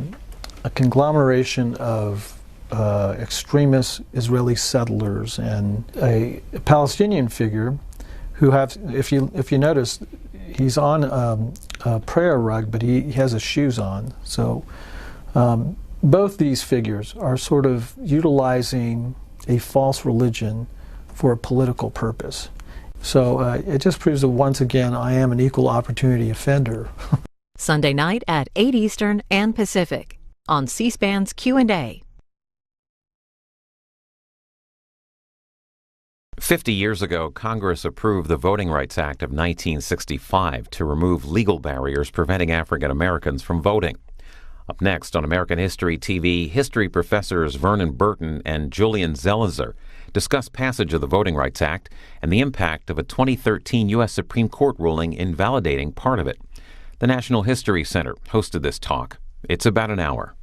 conglomeration of extremist Israeli settlers and a Palestinian figure who have, if you notice, he's on a prayer rug, but he has his shoes on. So both these figures are sort of utilizing a false religion for a political purpose. So it just proves that once again I am an equal opportunity offender. Sunday night at 8 Eastern and Pacific on C-SPAN's Q&A. 50 years ago, Congress approved the Voting Rights Act of 1965 to remove legal barriers preventing African Americans from voting. Up next on American History TV, history professors Vernon Burton and Julian Zelizer discuss passage of the Voting Rights Act and the impact of a 2013 U.S. Supreme Court ruling invalidating part of it. The National History Center hosted this talk. It's about an hour.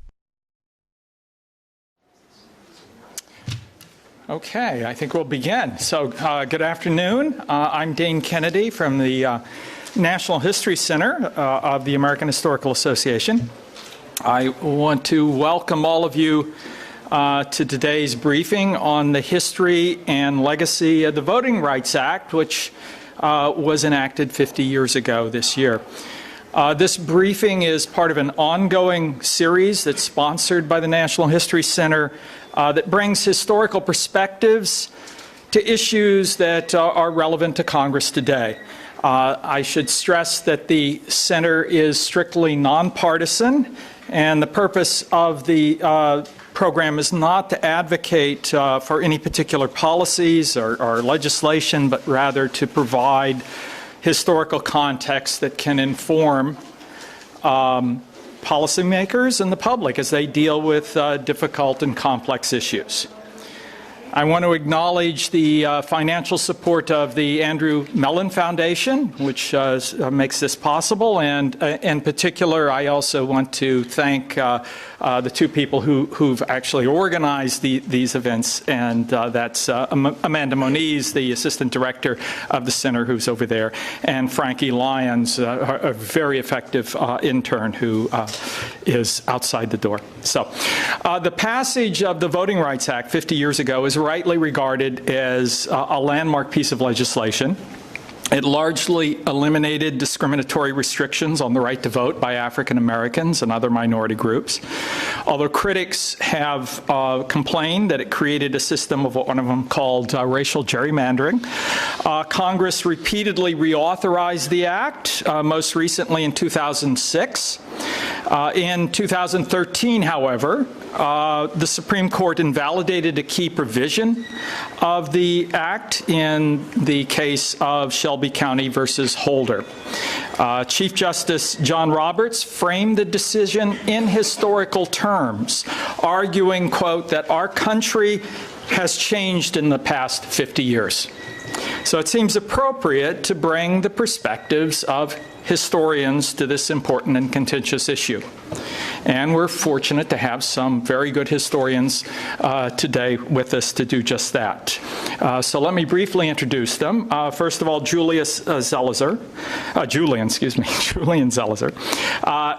Okay, I think we'll begin. So, good afternoon. I'm Dane Kennedy from the National History Center of the American Historical Association. I want to welcome all of you to today's briefing on the history and legacy of the Voting Rights Act, which was enacted 50 years ago this year. This briefing is part of an ongoing series that's sponsored by the National History Center that brings historical perspectives to issues that are relevant to Congress today. I should stress that the center is strictly nonpartisan, and the purpose of the program is not to advocate for any particular policies or legislation, but rather to provide historical context that can inform policymakers and the public as they deal with difficult and complex issues. I want to acknowledge the financial support of the Andrew Mellon Foundation, which makes this possible, and in particular, I also want to thank the two people who've actually organized these events, and that's Amanda Moniz, the Assistant Director of the Center, who's over there, and Frankie Lyons, a very effective intern who is outside the door. So, the passage of the Voting Rights Act 50 years ago is rightly regarded as a landmark piece of legislation. It largely eliminated discriminatory restrictions on the right to vote by African Americans and other minority groups. Although critics have complained that it created a system of what one of them called racial gerrymandering, Congress repeatedly reauthorized the act, most recently in 2006. In 2013, however, the Supreme Court invalidated a key provision of the act in the case of Shelby County versus Holder. Chief Justice John Roberts framed the decision in historical terms, arguing, quote, that our country has changed in the past 50 years. So it seems appropriate to bring the perspectives of historians to this important and contentious issue. And we're fortunate to have some very good historians today with us to do just that. So let me briefly introduce them. First of all, Julian Zelizer.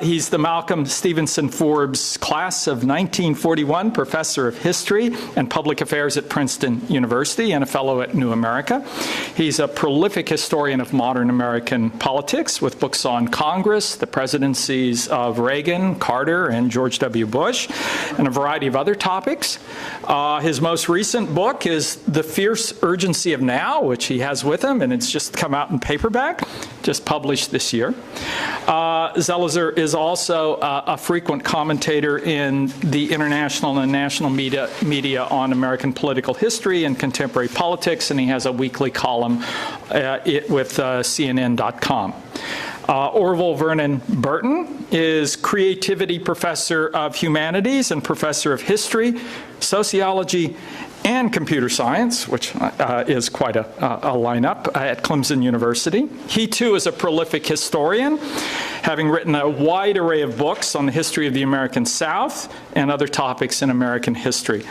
He's the Malcolm Stevenson Forbes Class of 1941 Professor of History and Public Affairs at Princeton University and a Fellow at New America. He's a prolific historian of modern American politics with books on Congress, the presidencies of Reagan, Carter, and George W. Bush, and a variety of other topics. His most recent book is The Fierce Urgency of Now, which he has with him, and it's just come out in paperback, just published this year. Zelizer is also a frequent commentator in the international and national media on American political history and contemporary politics, and he has a weekly column with CNN.com. Orville Vernon Burton is Creativity Professor of Humanities and Professor of History, Sociology, and Computer Science, which is quite a lineup at Clemson University. He, too, is a prolific historian, having written a wide array of books on the history of the American South and other topics in American history.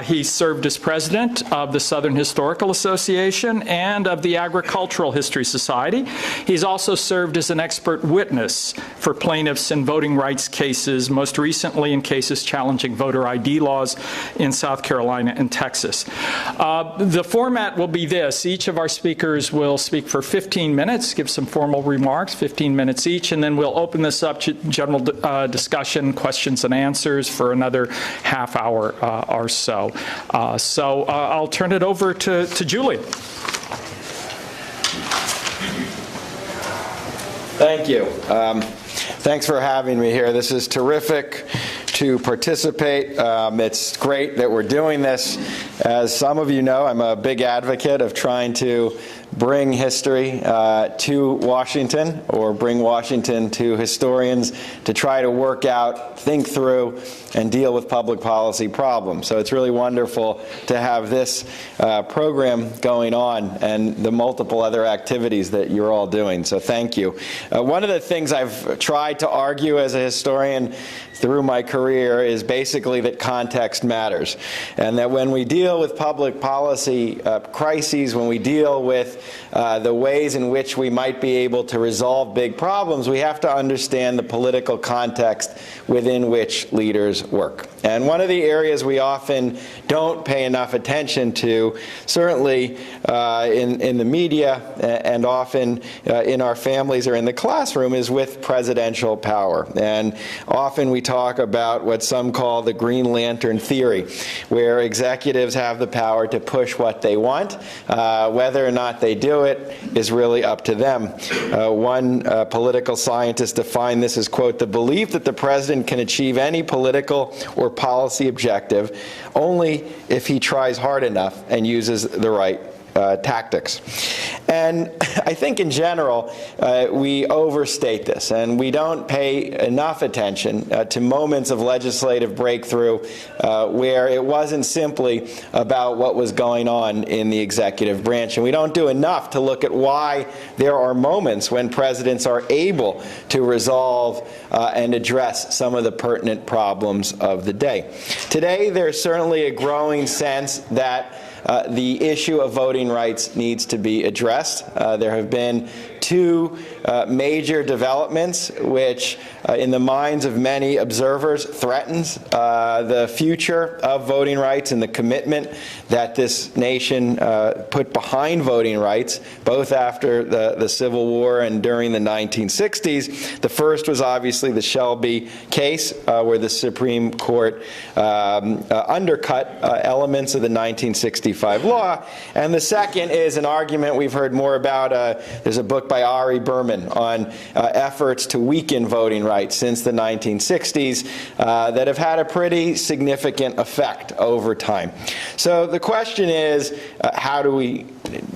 He served as president of the Southern Historical Association and of the Agricultural History Society. He's also served as an expert witness for plaintiffs in voting rights cases, most recently in cases challenging voter ID laws in South Carolina and Texas. The format will be this. Each of our speakers will speak for 15 minutes, give some formal remarks, 15 minutes each, and then we'll open this up to general discussion, questions and answers for another half hour or so. I'll turn it over to Julian. Thank you. Thanks for having me here. This is terrific to participate. It's great that we're doing this. As some of you know, I'm a big advocate of trying to bring history to Washington, or bring Washington to historians to try to work out, think through, and deal with public policy problems. So it's really wonderful to have this program going on and the multiple other activities that you're all doing. So thank you. One of the things I've tried to argue as a historian through my career is basically that context matters, and that when we deal with public policy crises, when we deal with the ways in which we might be able to resolve big problems, we have to understand the political context within which leaders work. And one of the areas we often don't pay enough attention to, certainly in the media and often in our families or in the classroom, is with presidential power. And often we talk about what some call the Green Lantern theory, where executives have the power to push what they want. Whether or not they do it is really up to them. One political scientist defined this as, quote, the belief that the president can achieve any political or policy objective only if he tries hard enough and uses the right tactics. And I think in general, we overstate this, and we don't pay enough attention to moments of legislative breakthrough where it wasn't simply about what was going on in the executive branch. And we don't do enough to look at why there are moments when presidents are able to resolve and address some of the pertinent problems of the day. Today, there's certainly a growing sense that the issue of voting rights needs to be addressed. There have been two major developments which, in the minds of many observers, threatens the future of voting rights and the commitment that this nation put behind voting rights, both after the Civil War and during the 1960s. The first was obviously the Shelby case, where the Supreme Court undercut elements of the 1965 law. And the second is an argument we've heard more about. There's a book by Ari Berman on efforts to weaken voting rights since the 1960s that have had a pretty significant effect over time. So the question is, how do we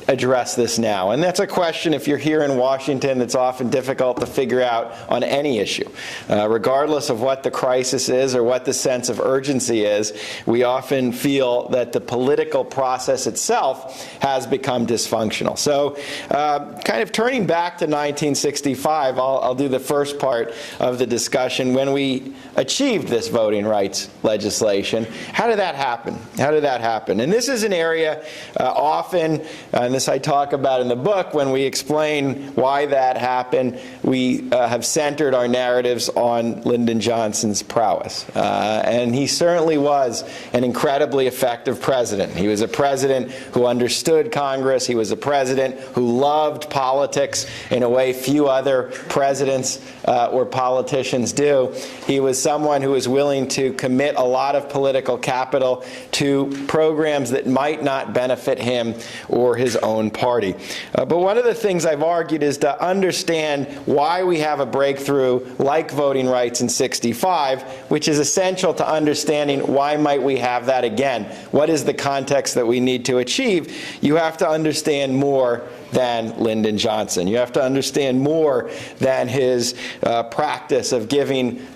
address this now? And that's a question, if you're here in Washington, that's often difficult to figure out on any issue. Regardless of what the crisis is or what the sense of urgency is, we often feel that the political process itself has become dysfunctional. So kind of turning back to 1965, I'll do the first part of the discussion. When we achieved this voting rights legislation, how did that happen? How did that happen? And this is an area often, and this I talk about in the book, when we explain why that happened, we have centered our narratives on Lyndon Johnson's prowess. And he certainly was an incredibly effective president. He was a president who understood Congress. He was a president who loved politics in a way few other presidents or politicians do. He was someone who was willing to commit a lot of political capital to programs that might not benefit him or his own party. But one of the things I've argued is to understand why we have a breakthrough like voting rights in '65, which is essential to understanding why might we have that again. What is the context that we need to achieve? You have to understand more than Lyndon Johnson. You have to understand more than his practice of giving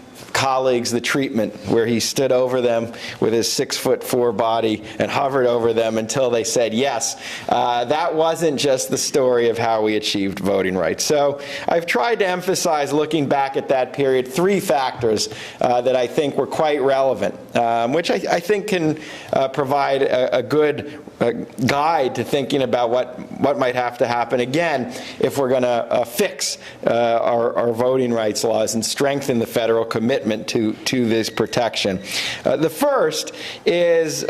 colleagues the treatment where he stood over them with his 6'4" body and hovered over them until they said yes. That wasn't just the story of how we achieved voting rights. So I've tried to emphasize, looking back at that period, 3 factors that I think were quite relevant, which I think can provide a good guide to thinking about what might have to happen again if we're going to fix our voting rights laws and strengthen the federal commitment to this protection. The first is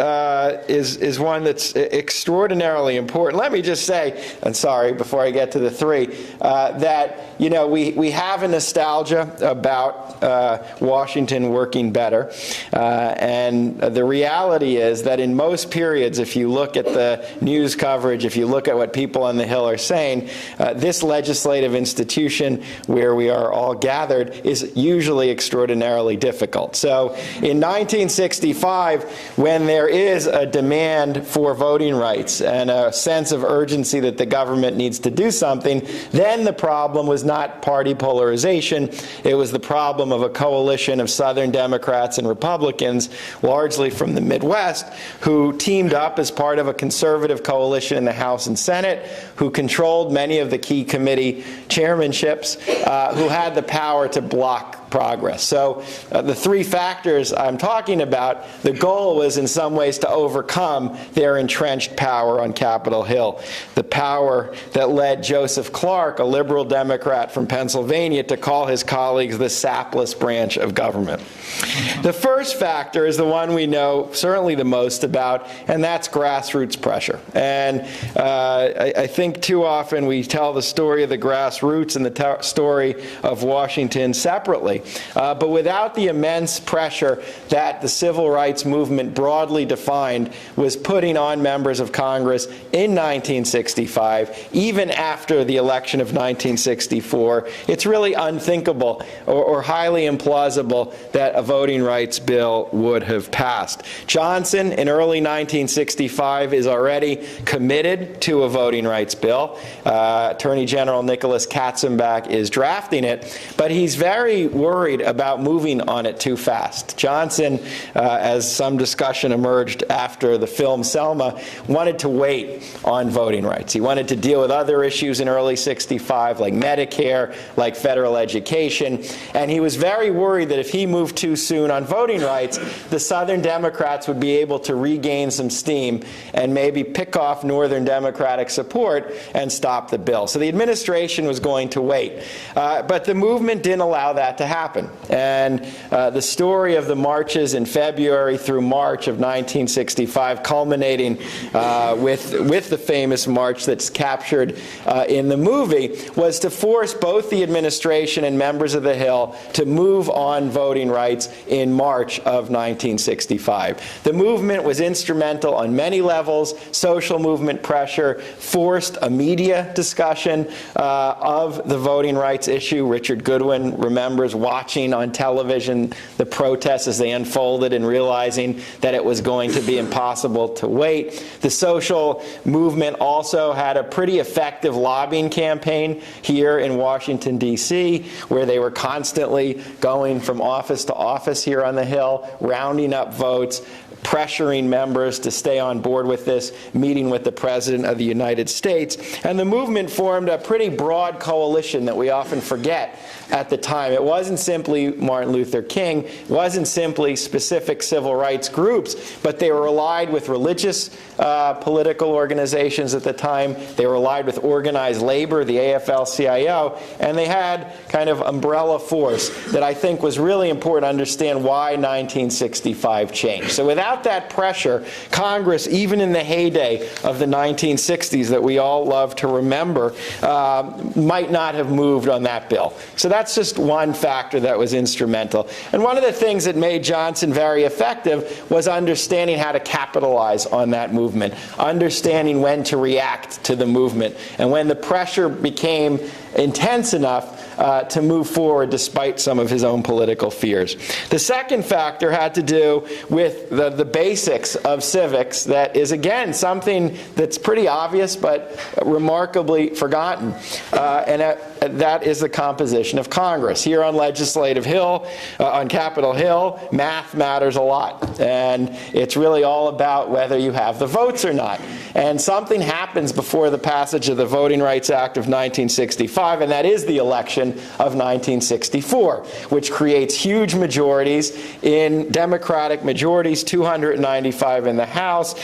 one that's extraordinarily important. Let me just say, and sorry, before I get to the 3, that we have a nostalgia about Washington working better, and the reality is that in most periods, if you look at the news coverage, if you look at what people on the Hill are saying, this legislative institution where we are all gathered is usually extraordinarily difficult. So in 1965, when there is a demand for voting rights and a sense of urgency that the government needs to do something, then the problem was not party polarization. It was the problem of a coalition of Southern Democrats and Republicans, largely from the Midwest, who teamed up as part of a conservative coalition in the House and Senate, who controlled many of the key committee chairmanships, who had the power to block progress. So the 3 factors I'm talking about, the goal was in some ways to overcome their entrenched power on Capitol Hill, the power that led Joseph Clark, a liberal Democrat from Pennsylvania, to call his colleagues the sapless branch of government. The first factor is the one we know certainly the most about, and that's grassroots pressure. And I think too often we tell the story of the grassroots and the story of Washington separately. But without the immense pressure that the civil rights movement broadly defined was putting on members of Congress in 1965, even after the election of 1964, it's really unthinkable or highly implausible that a voting rights bill would have passed. Johnson, in early 1965, is already committed to a voting rights bill. Attorney General Nicholas Katzenbach is drafting it, but he's very worried about moving on it too fast. Johnson, as some discussion emerged after the film Selma, wanted to wait on voting rights. He wanted to deal with other issues in early 65, like Medicare, like federal education, and he was very worried that if he moved too soon on voting rights, the Southern Democrats would be able to regain some steam and maybe pick off Northern Democratic support and stop the bill. So the administration was going to wait. But the movement didn't allow that to happen. And the story of the marches in February through March of 1965, culminating with the famous march that's captured in the movie, was to force both the administration and members of the Hill to move on voting rights in March of 1965. The movement was instrumental on many levels. Social movement pressure forced a media discussion of the voting rights issue. Richard Goodwin remembers watching on television the protests as they unfolded and realizing that it was going to be impossible to wait. The social movement also had a pretty effective lobbying campaign here in Washington, D.C., where they were constantly going from office to office here on the Hill, rounding up votes, pressuring members to stay on board with this, meeting with the President of the United States. And the movement formed a pretty broad coalition that we often forget at the time. It wasn't simply Martin Luther King, it wasn't simply specific civil rights groups, but they were allied with religious political organizations at the time. They were allied with organized labor, the AFL-CIO, and they had kind of umbrella force that I think was really important to understand why 1965 changed. So without that pressure, Congress, even in the heyday of the 1960s that we all love to remember, might not have moved on that bill. So that's just one factor that was instrumental. And one of the things that made Johnson very effective was understanding how to capitalize on that movement, understanding when to react to the movement. And when the pressure became intense enough, to move forward despite some of his own political fears. The second factor had to do with the basics of civics that is, again, something that's pretty obvious but remarkably forgotten, and that is the composition of Congress. Here on Legislative Hill, on Capitol Hill, math matters a lot, and it's really all about whether you have the votes or not. And something happens before the passage of the Voting Rights Act of 1965, and that is the election of 1964, which creates huge majorities in Democratic majorities, 295 in the House,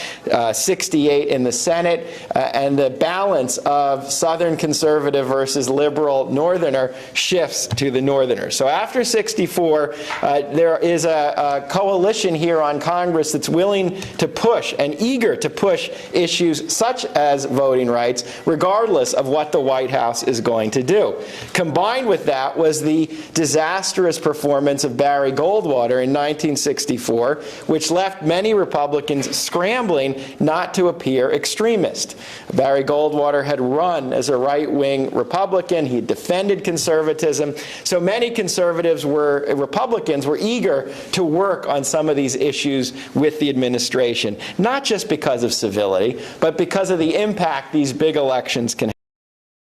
68 in the Senate, and the balance of Southern conservative versus liberal Northerner shifts to the Northerners. So after 64, there is a coalition here on Congress that's willing to push and eager to push issues such as voting rights, regardless of what the White House is going to do. Combined with that was the disastrous performance of Barry Goldwater in 1964, which left many Republicans scrambling not to appear extremist. Barry Goldwater had run as a right-wing Republican. He defended conservatism. So many Republicans were eager to work on some of these issues with the administration, not just because of civility, but because of the impact these big elections can have.